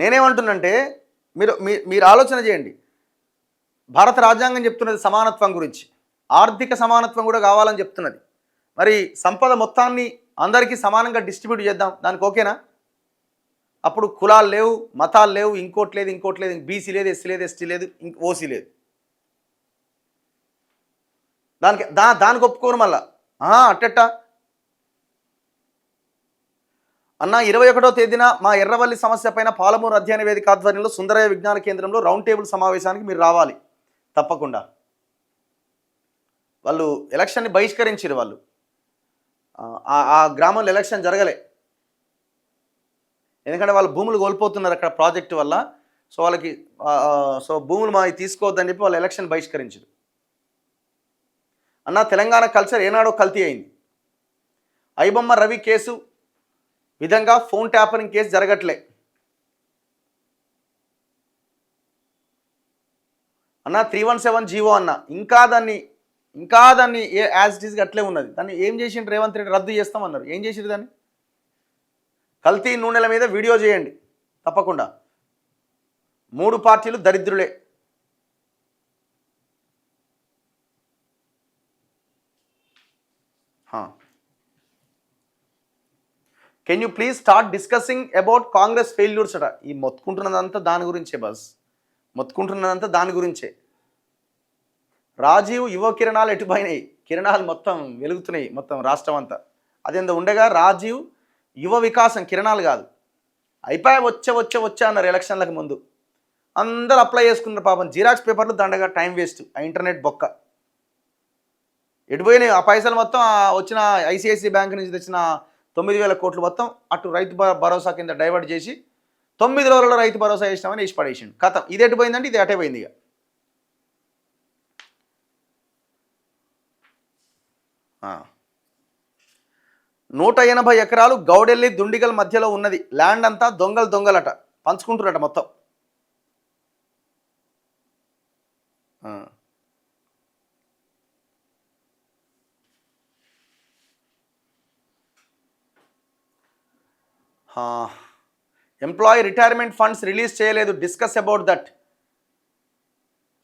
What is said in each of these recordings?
నేనేమంటున్నంటే మీరు ఆలోచన చేయండి. భారత రాజ్యాంగం చెప్తున్నది సమానత్వం గురించి. ఆర్థిక సమానత్వం కూడా కావాలని చెప్తున్నది. మరి సంపద మొత్తాన్ని అందరికీ సమానంగా డిస్ట్రిబ్యూట్ చేద్దాం. దానికి ఓకేనా? అప్పుడు కులాలు లేవు, మతాలు లేవు, ఇంకోటి లేదు, బీసీ లేదు, ఎస్సీ లేదు, ఎస్టీ లేదు, ఓసీ లేదు. దానికి ఒప్పుకోరు మళ్ళా. అట్టెట్టా అన్న 21వ తేదీన మా ఎర్రవల్లి సమస్య పైన పాలమూరు అధ్యయన వేదిక ఆధ్వర్యంలో సుందరయ్య విజ్ఞాన కేంద్రంలో రౌండ్ టేబుల్ సమావేశానికి మీరు రావాలి తప్పకుండా. వాళ్ళు ఎలక్షన్ని బహిష్కరించారు. వాళ్ళు ఆ గ్రామంలో ఎలక్షన్ జరగలే, ఎందుకంటే వాళ్ళు భూములు కోల్పోతున్నారు అక్కడ ప్రాజెక్టు వల్ల. సో వాళ్ళకి భూములు మా తీసుకోవద్దని చెప్పి వాళ్ళు ఎలక్షన్ బహిష్కరించారు. అన్న తెలంగాణ కల్చర్ ఏనాడో కల్తీ అయింది. ఐబొమ్మ రవి కేసు విధంగా ఫోన్ ట్యాపరింగ్ కేసు జరగట్లే అన్న. 317 జీవో అన్న ఇంకా దాన్ని యాజ్ ఇట్ ఈస్గా అట్లే ఉన్నది. దాన్ని ఏం చేసిండ్రు? రేవంత్ రెడ్డి రద్దు చేస్తామన్నారు. ఏం చేసిరు? దాన్ని కల్తీ నూనెల మీద వీడియో చేయండి తప్పకుండా. 3 పార్టీలు దరిద్రులే. Can you please start discussing about Congress failures అట. ఈ మొత్తుకుంటున్నదంతా దాని గురించే బస్, మొత్తుకుంటున్నదంతా దాని గురించే. రాజీవ్ యువ కిరణాలు ఎటుపోయినాయి? కిరణాలు మొత్తం వెలుగుతున్నాయి మొత్తం రాష్ట్రం అంతా. అదేందో ఉండగా రాజీవ్ యువ వికాసం కిరణాలు కాదు. అయిపోయి వచ్చే అన్నారు ఎలక్షన్లకు ముందు. అందరూ అప్లై చేసుకున్నారు పాపం. జిరాక్స్ పేపర్లు దండగా, టైం వేస్ట్. ఆ ఇంటర్నెట్ బొక్క ఎటుపోయినాయి? ఆ పైసలు మొత్తం వచ్చిన ఐసిఐసిఐ బ్యాంక్ నుంచి తెచ్చిన 9,000 కోట్లు మొత్తం అటు రైతు భరోసా కింద డైవర్ట్ చేసి 9 రోజుల్లో రైతు భరోసా చేసినామని వేసి పడేసిండు. కథం. ఇది ఎటుపోయిందంటే ఇది అటే పోయింది. ఇక 180 ఎకరాలు గౌడెల్లి దుండిగల్ మధ్యలో ఉన్నది. ల్యాండ్ అంతా దొంగలట, పంచుకుంటున్నట మొత్తం. ఎంప్లాయీ రిటైర్మెంట్ ఫండ్స్ రిలీజ్ చేయలేదు, డిస్కస్ అబౌట్ దట్.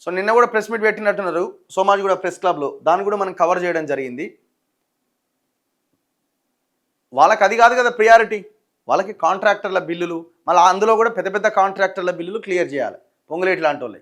సో నిన్న కూడా ప్రెస్ మీట్ పెట్టినట్టున్నారు సోమాజిగూడ ప్రెస్ క్లబ్లో. దాన్ని కూడా మనం కవర్ చేయడం జరిగింది. వాళ్ళకి అది కాదు కదా ప్రియారిటీ. వాళ్ళకి కాంట్రాక్టర్ల బిల్లులు, మళ్ళీ అందులో కూడా పెద్ద కాంట్రాక్టర్ల బిల్లులు క్లియర్ చేయాలి. పొంగులేటి లాంటి వాళ్ళే.